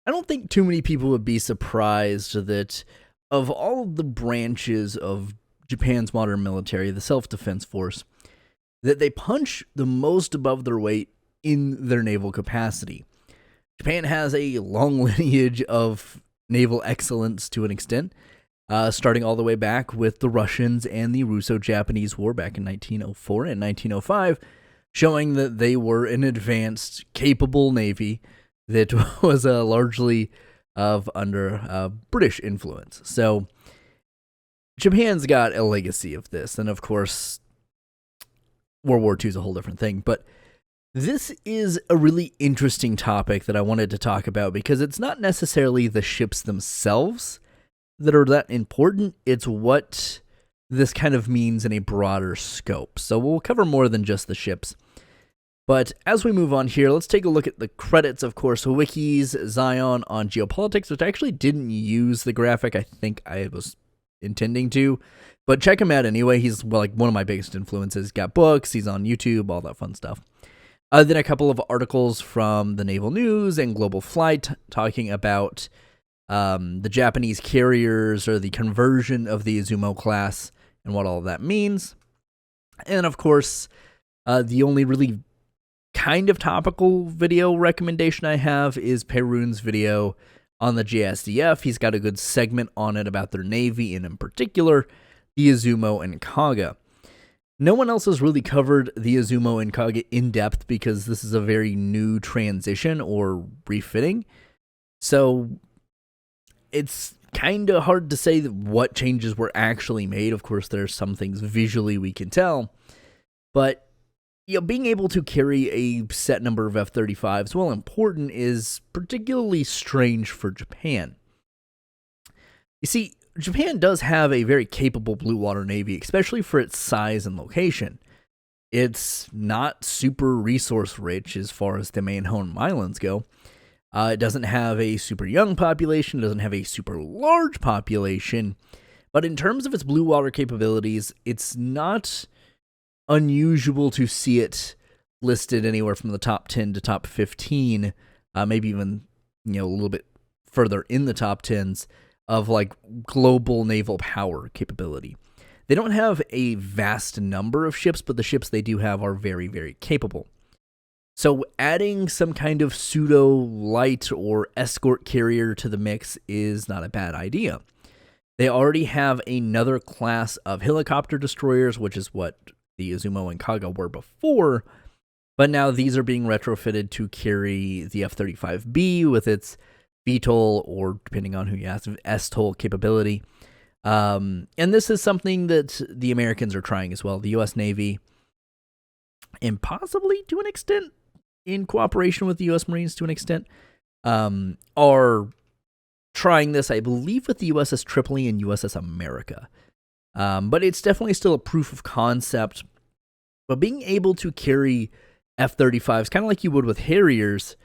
I don't think too many people would be surprised that of all of the branches of Japan's modern military, the self-defense force, that they punch the most above their weight in their naval capacity. Japan has a long lineage of naval excellence to an extent, starting all the way back with the Russians and the Russo-Japanese War back in 1904 and 1905, showing that they were an advanced, capable navy that was largely under British influence. So Japan's got a legacy of this, and of course, World War II is a whole different thing. But this is a really interesting topic that I wanted to talk about because it's not necessarily the ships themselves that are that important. It's what this kind of means in a broader scope. So we'll cover more than just the ships. But as we move on here, let's take a look at the credits, of course. Wiki's Zion on geopolitics, which I actually didn't use the graphic. I think I was intending to. But check him out anyway. He's like one of my biggest influences. He's got books, he's on YouTube, all that fun stuff. Then a couple of articles from the Naval News and Global Flight talking about the Japanese carriers or the conversion of the Izumo class and what all of that means. And of course, the only really kind of topical video recommendation I have is Perun's video on the JSDF. He's got a good segment on it about their Navy, and in particular, the Izumo and Kaga. No one else has really covered the Izumo and Kaga in depth because this is a very new transition or refitting. So it's kind of hard to say what changes were actually made. Of course, there's some things visually we can tell, but being able to carry a set number of F-35s, while important, is particularly strange for Japan. You see, Japan does have a very capable blue water navy, especially for its size and location. It's not super resource rich as far as the main home islands go. It doesn't have a super young population, it doesn't have a super large population, but in terms of its blue water capabilities, it's not unusual to see it listed anywhere from the top 10 to top 15, maybe even a little bit further in the top 10s of like global naval power capability. They don't have a vast number of ships, but the ships they do have are very, very capable. So adding some kind of pseudo light or escort carrier to the mix is not a bad idea. They already have another class of helicopter destroyers, which is what the Izumo and Kaga were before, but now these are being retrofitted to carry the F-35B with its VTOL, or depending on who you ask, STOL capability. And this is something that the Americans are trying as well. The U.S. Navy, and possibly to an extent, in cooperation with the U.S. Marines to an extent, are trying this, I believe, with the USS Tripoli and USS America. But it's definitely still a proof of concept. But being able to carry F-35s, kind of like you would with Harriers,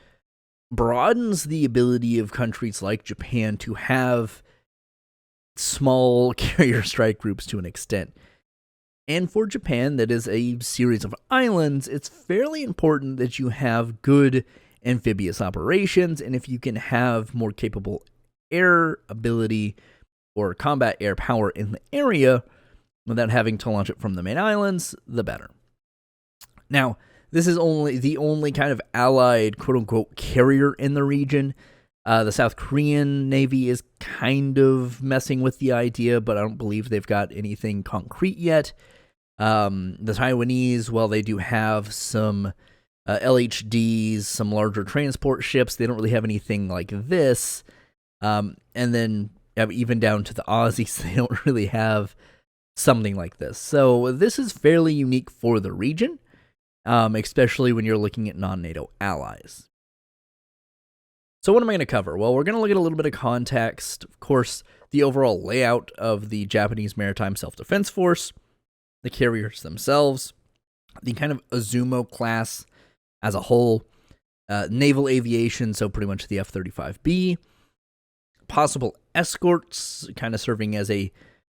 broadens the ability of countries like Japan to have small carrier strike groups to an extent. And for Japan, that is a series of islands, it's fairly important that you have good amphibious operations, and if you can have more capable air ability or combat air power in the area without having to launch it from the main islands, the better. Now, this is the only kind of allied quote-unquote carrier in the region. The South Korean Navy is kind of messing with the idea, but I don't believe they've got anything concrete yet. The Taiwanese, well, they do have some LHDs, some larger transport ships. They don't really have anything like this. And then even down to the Aussies, they don't really have something like this. So this is fairly unique for the region, especially when you're looking at non-NATO allies. So what am I going to cover? Well, we're going to look at a little bit of context. Of course, the overall layout of the Japanese Maritime Self-Defense Force, the carriers themselves, the kind of Izumo class as a whole, naval aviation, so pretty much the F-35B, possible escorts, kind of serving as a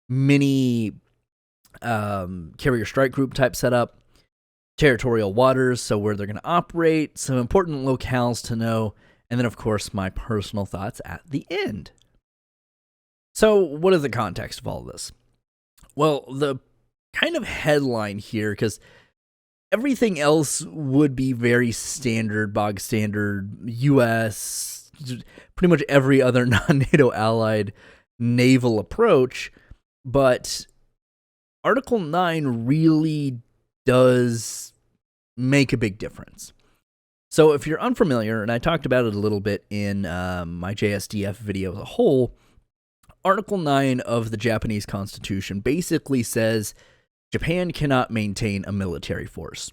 mini carrier strike group type setup, territorial waters, so where they're going to operate, some important locales to know, And then, of course, my personal thoughts at the end. So, what is the context of all of this? Well, the kind of headline here, because everything else would be very standard, bog standard, U.S., pretty much every other non-NATO allied naval approach, but Article 9 really does make a big difference. So if you're unfamiliar, and I talked about it a little bit in my JSDF video as a whole, Article 9 of the Japanese Constitution basically says Japan cannot maintain a military force.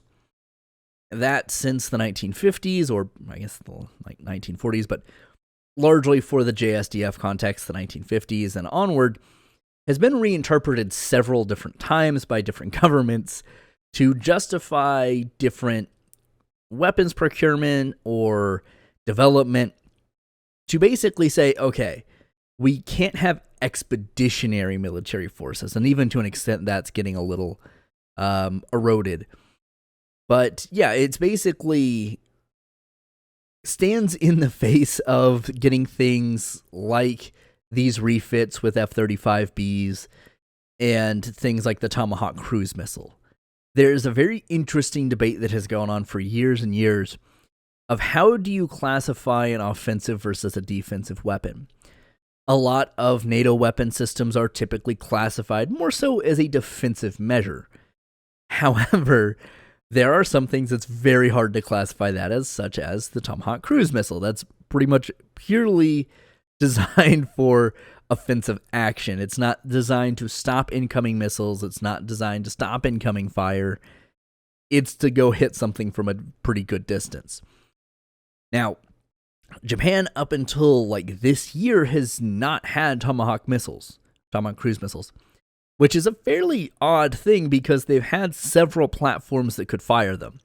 That since the 1950s, or I guess the 1940s, but largely for the JSDF context, the 1950s and onward, has been reinterpreted several different times by different governments to justify different weapons procurement or development, to basically say, okay, we can't have expeditionary military forces, and even to an extent that's getting a little eroded. But yeah, it's basically stands in the face of getting things like these refits with F-35Bs and things like the Tomahawk cruise missile. There's a very interesting debate that has gone on for years and years of how do you classify an offensive versus a defensive weapon. A lot of NATO weapon systems are typically classified more so as a defensive measure. However, there are some things that's very hard to classify that as, such as the Tomahawk cruise missile. That's pretty much purely designed for offensive action. It's not designed to stop incoming missiles. It's not designed to stop incoming fire. It's to go hit something from a pretty good distance. Now, Japan up until like this year has not had Tomahawk cruise missiles, which is a fairly odd thing because they've had several platforms that could fire them.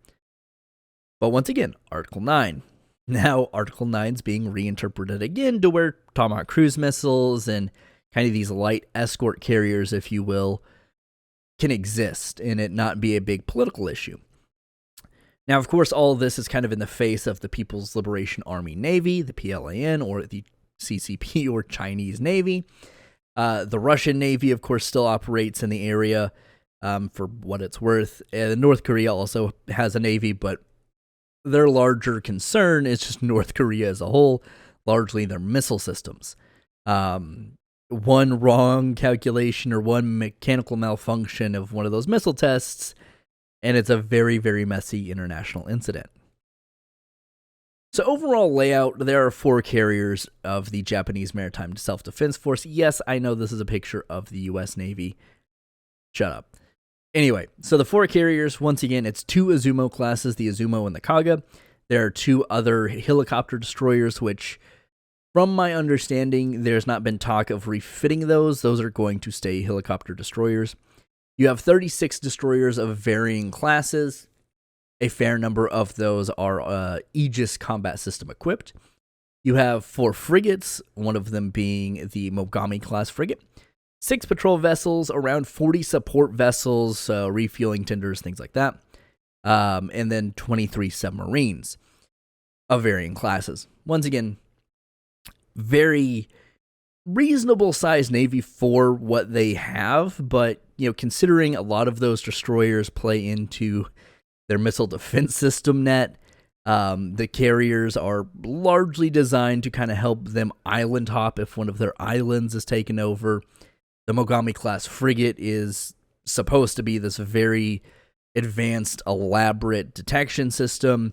But once again, Article 9. Now, Article 9 is being reinterpreted again to where Tomahawk cruise missiles and kind of these light escort carriers, if you will, can exist and it not be a big political issue. Now, of course, all of this is kind of in the face of the People's Liberation Army Navy, the PLAN, or the CCP, or Chinese Navy. The Russian Navy, of course, still operates in the area for what it's worth. North Korea also has a Navy, but their larger concern is just North Korea as a whole, largely their missile systems. One wrong calculation or one mechanical malfunction of one of those missile tests, and it's a very, very messy international incident. So overall layout, there are 4 carriers of the Japanese Maritime Self-Defense Force. Yes, I know this is a picture of the U.S. Navy. Shut up. Anyway, so the 4 carriers, once again, it's 2 Izumo classes, the Izumo and the Kaga. There are 2 other helicopter destroyers, which, from my understanding, there's not been talk of refitting those. Those are going to stay helicopter destroyers. You have 36 destroyers of varying classes. A fair number of those are Aegis combat system equipped. You have 4 frigates, one of them being the Mogami class frigate. 6 patrol vessels, around 40 support vessels, refueling tenders, things like that. And then 23 submarines of varying classes. Once again, very reasonable sized Navy for what they have, but considering a lot of those destroyers play into their missile defense system net, the carriers are largely designed to kind of help them island hop if one of their islands is taken over. The Mogami class frigate is supposed to be this very advanced, elaborate detection system,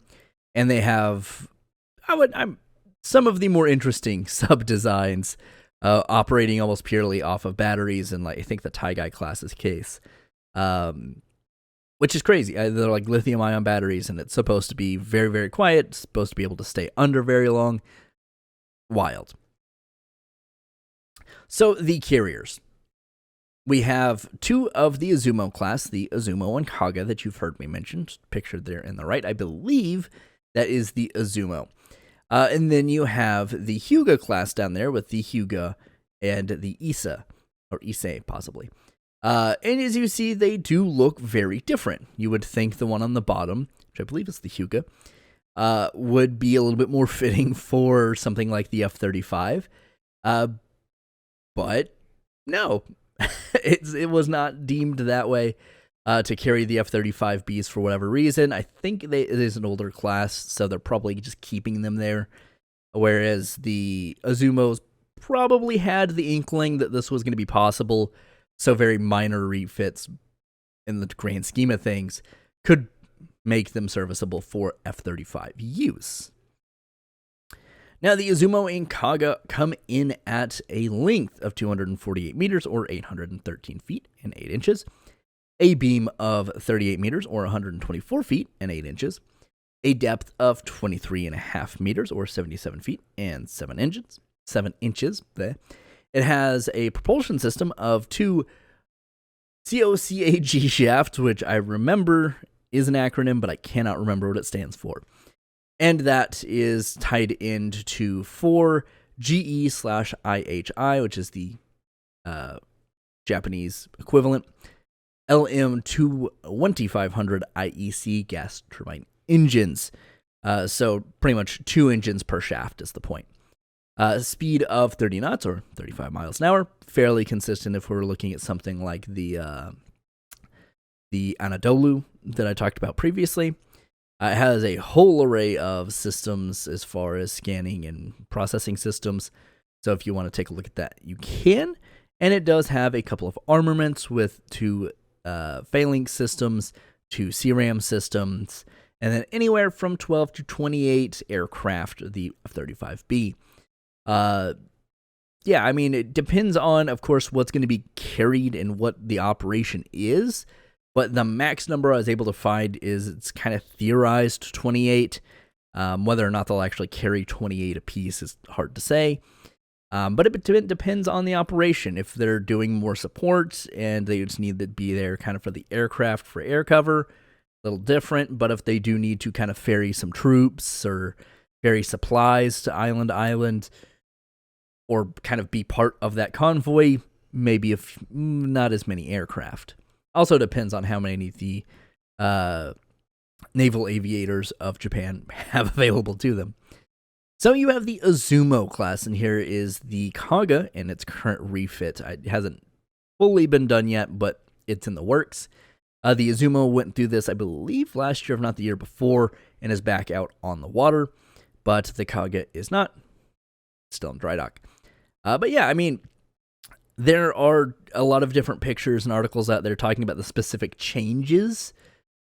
and they have some of the more interesting sub designs, operating almost purely off of batteries, and I think the Taigai class's case, which is crazy. They're like lithium-ion batteries, and it's supposed to be very, very quiet. It's supposed to be able to stay under very long. Wild. So the carriers. We have 2 of the Izumo class, the Izumo and Kaga that you've heard me mention, pictured there in the right. I believe that is the Izumo. And then you have the Hyuga class down there with the Hyuga and the Issa, or Issei possibly. And as you see, they do look very different. You would think the one on the bottom, which I believe is the Hyuga, would be a little bit more fitting for something like the F-35. But no, it was not deemed that way to carry the F-35Bs for whatever reason. I think it is an older class, so they're probably just keeping them there. Whereas the Izumos probably had the inkling that this was going to be possible, so very minor refits in the grand scheme of things could make them serviceable for F-35 use. Now, the Izumo and Kaga come in at a length of 248 meters, or 813 feet and 8 inches, a beam of 38 meters, or 124 feet and 8 inches, a depth of 23.5 meters, or 77 feet and 7 inches. It has a propulsion system of 2 COCAG shafts, which I remember is an acronym, but I cannot remember what it stands for. And that is tied into 4 GE/IHI, which is the Japanese equivalent, LM2500 IEC gas turbine engines. So pretty much 2 engines per shaft is the point. Speed of 30 knots, or 35 miles an hour, fairly consistent if we're looking at something like the Anadolu that I talked about previously. It has a whole array of systems as far as scanning and processing systems. So if you want to take a look at that, you can. And it does have a couple of armaments with 2 phalanx systems, 2 CRAM systems, and then anywhere from 12 to 28 aircraft, the F-35B. Yeah, I mean, it depends on, of course, what's going to be carried and what the operation is. But the max number I was able to find is it's kind of theorized 28. Whether or not they'll actually carry 28 apiece is hard to say. But it depends on the operation. If they're doing more support and they just need to be there kind of for the aircraft for air cover, a little different. But if they do need to kind of ferry some troops or ferry supplies to island, or kind of be part of that convoy, maybe not as many aircraft. Also depends on how many the naval aviators of Japan have available to them. So you have the Izumo class, and here is the Kaga and its current refit. It hasn't fully been done yet, but it's in the works. The Izumo went through this, I believe, last year, if not the year before, and is back out on the water. But the Kaga is not. Still in dry dock. But yeah, I mean, there are a lot of different pictures and articles out there talking about the specific changes.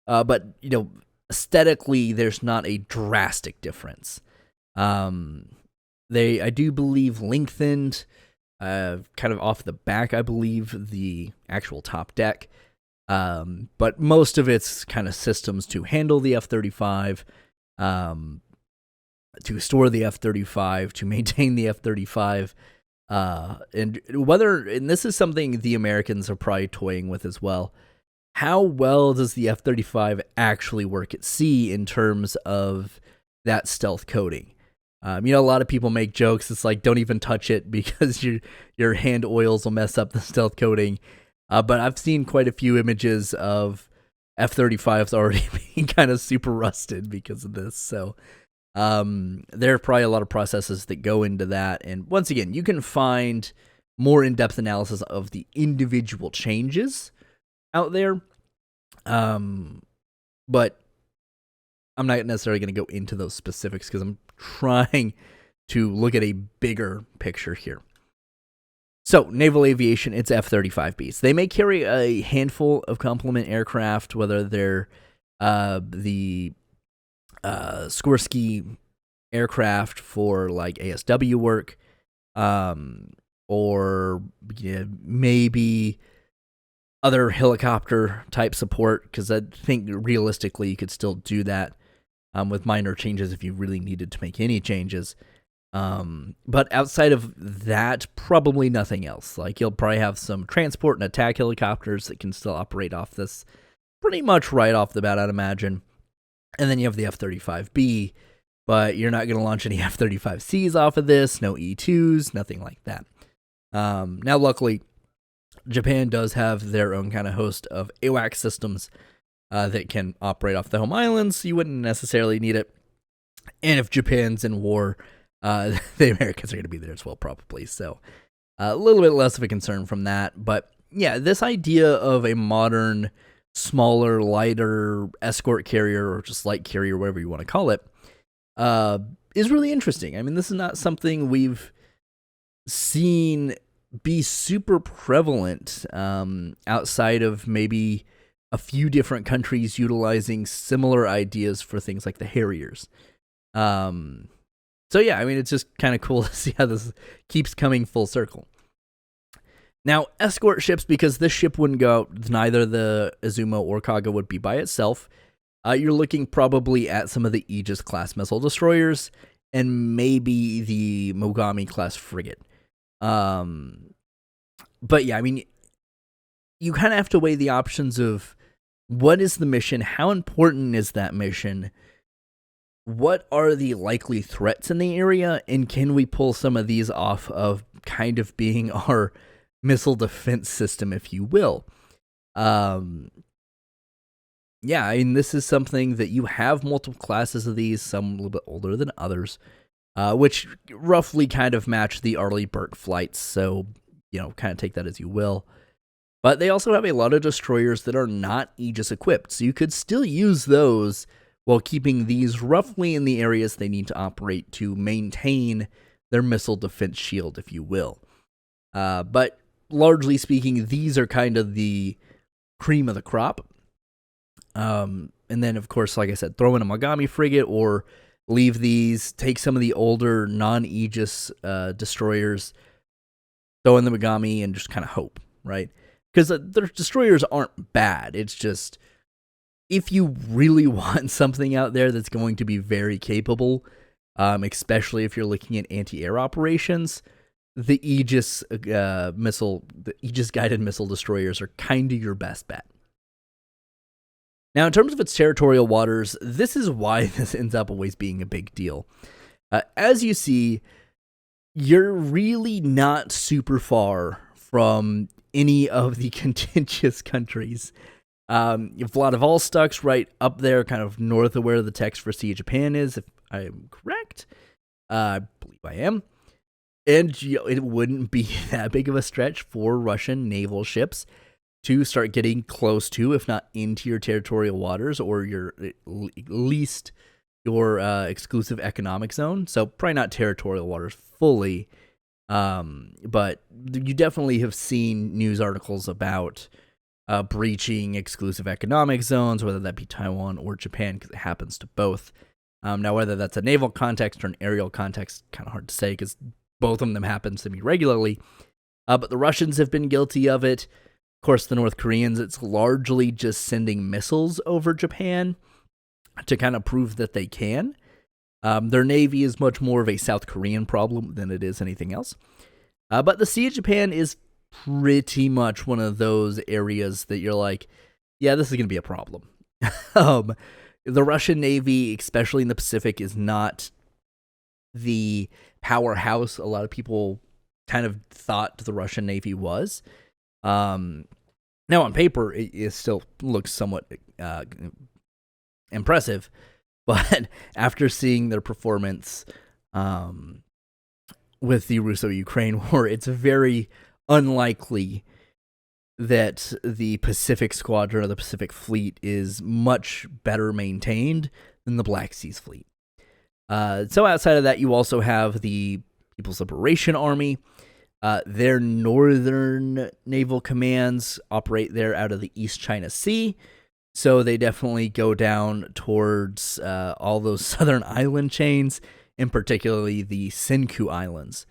But, you know, aesthetically, there's not a drastic difference. They, I do believe, lengthened kind of off the back, I believe, the actual top deck. But most of it's kind of systems to handle the F-35, to store the F-35, to maintain the F-35. And this is something the Americans are probably toying with as well. How well does the F-35 actually work at sea in terms of that stealth coating? You know, a lot of people make jokes. It's like, don't even touch it because your hand oils will mess up the stealth coating. But I've seen quite a few images of F-35s already being kind of super rusted because of this. So there are probably a lot of processes that go into that. And once again, you can find more in-depth analysis of the individual changes out there. But I'm not necessarily going to go into those specifics because I'm trying to look at a bigger picture here. So, Naval Aviation, it's F-35Bs. They may carry a handful of complement aircraft, whether they're the Skorsky aircraft for like ASW work, or maybe other helicopter type support, because I think realistically you could still do that with minor changes if you really needed to make any changes. But outside of that, probably nothing else. Like, you'll probably have some transport and attack helicopters that can still operate off this pretty much right off the bat, I'd imagine. And then you have the F-35B, but you're not going to launch any F-35Cs off of this, no E-2s, nothing like that. Now, luckily, Japan does have their own kind of host of AWACS systems that can operate off the home islands, so you wouldn't necessarily need it. And if Japan's in war, the Americans are going to be there as well, probably. So a little bit less of a concern from that. But yeah, this idea of a modern, smaller, lighter escort carrier or just light carrier, whatever you want to call it, is really interesting. I mean, this is not something we've seen be super prevalent outside of maybe a few different countries utilizing similar ideas for things like the Harriers. So yeah, I mean, it's just kind of cool to see how this keeps coming full circle. Now, escort ships, because this ship wouldn't go out, neither the Izumo or Kaga would be by itself. You're looking probably at some of the Aegis-class missile destroyers and maybe the Mogami-class frigate. But yeah, I mean, you kind of have to weigh the options of what is the mission, how important is that mission, what are the likely threats in the area, and can we pull some of these off of kind of being our missile defense system, if you will. Yeah, I mean, this is something that you have multiple classes of these, some a little bit older than others, which roughly kind of match the Arleigh Burke flights, so, you know, kind of take that as you will. But they also have a lot of destroyers that are not Aegis equipped, so you could still use those while keeping these roughly in the areas they need to operate to maintain their missile defense shield, if you will. But largely speaking, these are kind of the cream of the crop. And then, of course, like I said, throw in a Mogami frigate or leave these, take some of the older non-Aegis destroyers, throw in the Mogami, and just kind of hope, right? Because the destroyers aren't bad. It's just, if you really want something out there that's going to be very capable, especially if you're looking at anti-air operations, the Aegis guided missile destroyers are kind of your best bet. Now, in terms of its territorial waters, this is why this ends up always being a big deal. As you see, you're really not super far from any of the contentious countries. You have Vladivostok's right up there, kind of north of where the text for Sea of Japan is, if I'm correct. I believe I am. And it wouldn't be that big of a stretch for Russian naval ships to start getting close to, if not into your territorial waters, or your at least your exclusive economic zone. So probably not territorial waters fully, but you definitely have seen news articles about breaching exclusive economic zones, whether that be Taiwan or Japan, because it happens to both. Now, whether that's a naval context or an aerial context, kind of hard to say, because both of them happen semi-regularly. But the Russians have been guilty of it. Of course, the North Koreans, it's largely just sending missiles over Japan to kind of prove that they can. Their Navy is much more of a South Korean problem than it is anything else. But the Sea of Japan is pretty much one of those areas that you're like, yeah, this is going to be a problem. The Russian Navy, especially in the Pacific, is not the powerhouse a lot of people kind of thought the Russian Navy was. Now, on paper, it still looks somewhat impressive, but after seeing their performance with the Russo-Ukraine war, it's very unlikely that the Pacific Squadron or the Pacific Fleet is much better maintained than the Black Seas Fleet. So outside of that, you also have the People's Liberation Army. Their northern naval commands operate there out of the East China Sea, so they definitely go down towards all those southern island chains, and particularly the Senkaku Islands.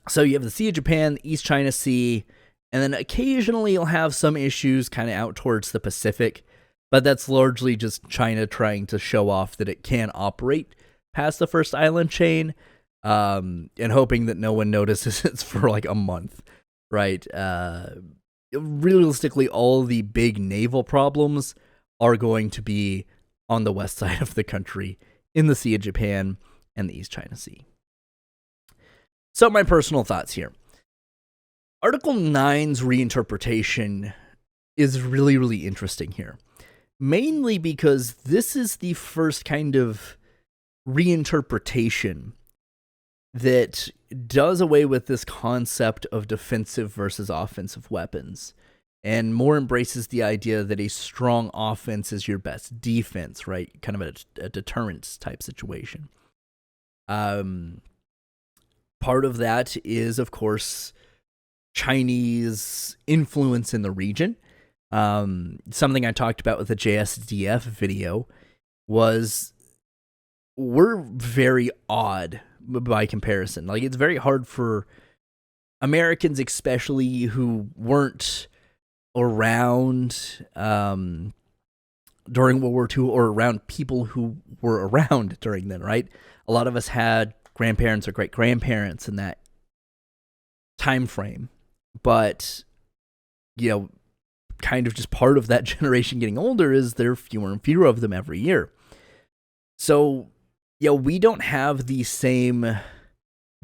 So you have the Sea of Japan, the East China Sea, and then occasionally you'll have some issues kind of out towards the Pacific, but that's largely just China trying to show off that it can operate past the first island chain, and hoping that no one notices it for like a month, right? Realistically, all the big naval problems are going to be on the west side of the country in the Sea of Japan and the East China Sea. So my personal thoughts here. Article 9's reinterpretation is really, really interesting here. Mainly because this is the first kind of reinterpretation that does away with this concept of defensive versus offensive weapons and more embraces the idea that a strong offense is your best defense, right? Kind of a deterrence type situation. Part of that is, of course, Chinese influence in the region. Something I talked about with the JSDF video was we're very odd by comparison. Like, it's very hard for Americans, especially who weren't around during World War II or around people who were around during then, right? A lot of us had grandparents or great-grandparents in that time frame. But, you know, kind of just part of that generation getting older is there are fewer and fewer of them every year. So, you know, we don't have the same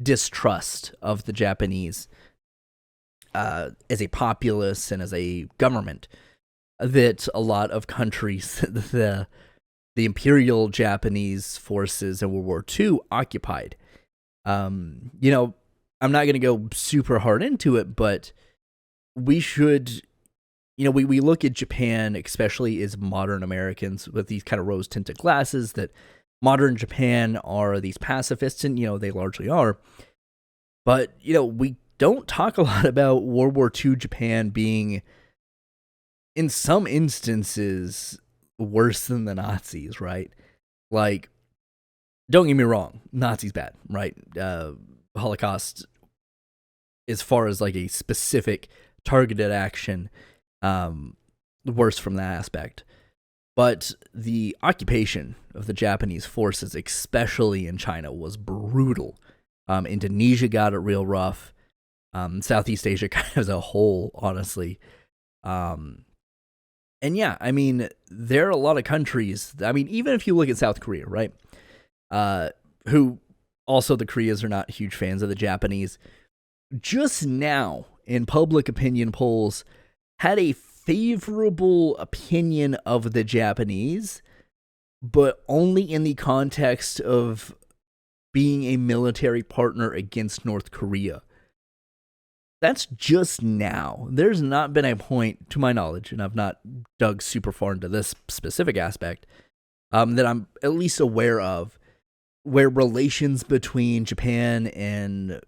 distrust of the Japanese as a populace and as a government that a lot of countries, the Imperial Japanese forces in World War II occupied. You know, I'm not going to go super hard into it, but we should, you know, we look at Japan, especially as modern Americans, with these kind of rose-tinted glasses that modern Japan are these pacifists, and, you know, they largely are. But, you know, we don't talk a lot about World War II Japan being, in some instances, worse than the Nazis, right? Like, don't get me wrong, Nazis bad, right? Holocaust, as far as like a specific targeted action, worse from that aspect. But the occupation of the Japanese forces, especially in China, was brutal. Indonesia got it real rough. Southeast Asia kind of as a whole, honestly. And yeah, I mean, there are a lot of countries, I mean, even if you look at South Korea, right? Who also, the Koreas are not huge fans of the Japanese. Just now, in public opinion polls, had a favorable opinion of the Japanese, but only in the context of being a military partner against North Korea. That's just now. There's not been a point, to my knowledge, and I've not dug super far into this specific aspect, that I'm at least aware of, where relations between Japan and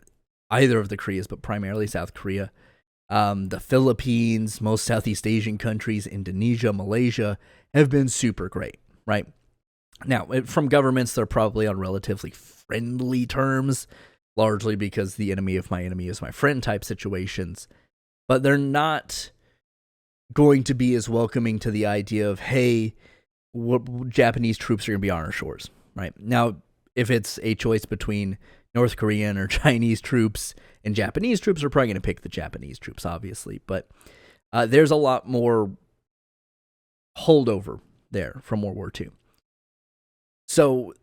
either of the Koreas, but primarily South Korea, the Philippines, most Southeast Asian countries, Indonesia, Malaysia, have been super great, right? Now, from governments, they're probably on relatively friendly terms, largely because the enemy of my enemy is my friend type situations, but they're not going to be as welcoming to the idea of, hey, Japanese troops are going to be on our shores, right? Now, if it's a choice between North Korean or Chinese troops and Japanese troops, we're probably going to pick the Japanese troops, obviously. But there's a lot more holdover there from World War II. So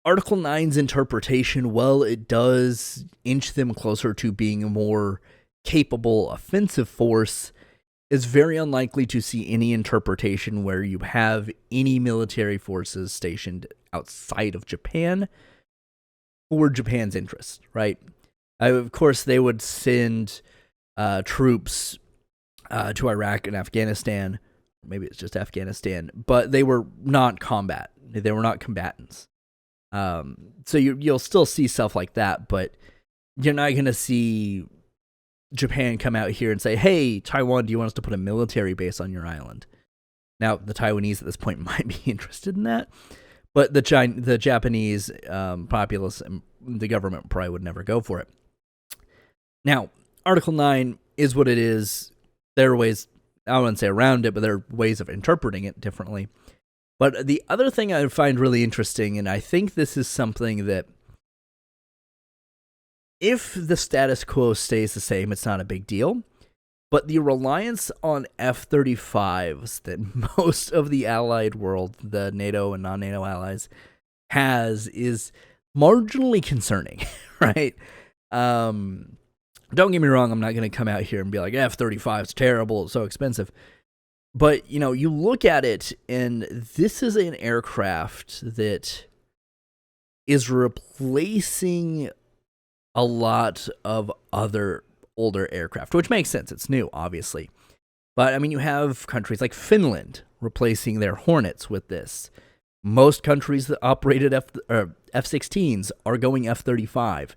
Article 9's interpretation, well, it does inch them closer to being a more capable offensive force, is very unlikely to see any interpretation where you have any military forces stationed outside of Japan for Japan's interests, right? Of course, they would send troops to Iraq and Afghanistan. Maybe it's just Afghanistan, but they were not combat. They were not combatants. So you'll still see stuff like that, but you're not going to see Japan come out here and say, hey, Taiwan, do you want us to put a military base on your island? Now, the Taiwanese at this point might be interested in that, but the Japanese populace and the government probably would never go for it. Now, Article 9 is what it is. There are ways, I wouldn't say around it, but there are ways of interpreting it differently. But the other thing I find really interesting, and I think this is something that if the status quo stays the same, it's not a big deal. But the reliance on F-35s that most of the allied world, the NATO and non-NATO allies, has is marginally concerning, right? Don't get me wrong, I'm not going to come out here and be like, F-35 is terrible, it's so expensive. But, you know, you look at it, and this is an aircraft that is replacing a lot of other older aircraft, which makes sense. It's new, obviously. But, I mean, you have countries like Finland replacing their Hornets with this. Most countries that operated F-16s are going F-35.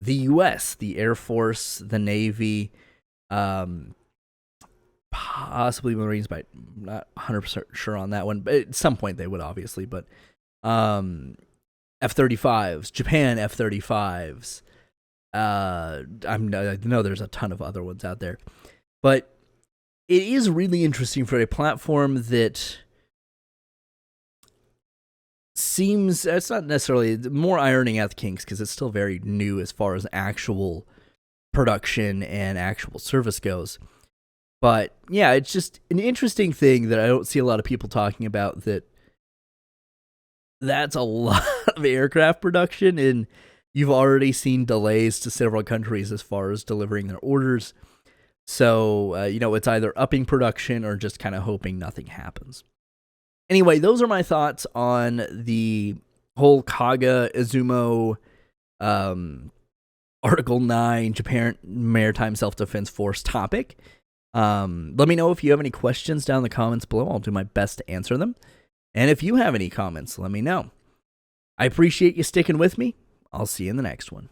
The U.S., the Air Force, the Navy, possibly Marines, but I'm not 100% sure on that one. But at some point they would, obviously. But F-35s, Japan F-35s. I know there's a ton of other ones out there. But it is really interesting for a platform that seems, it's not necessarily more ironing out the kinks because it's still very new as far as actual production and actual service goes. But yeah, it's just an interesting thing that I don't see a lot of people talking about, that's a lot of aircraft production, and you've already seen delays to several countries as far as delivering their orders. So, it's either upping production or just kind of hoping nothing happens. Anyway, those are my thoughts on the whole Kaga Izumo Article 9 Japan Maritime Self-Defense Force topic. Let me know if you have any questions down in the comments below. I'll do my best to answer them. And if you have any comments, let me know. I appreciate you sticking with me. I'll see you in the next one.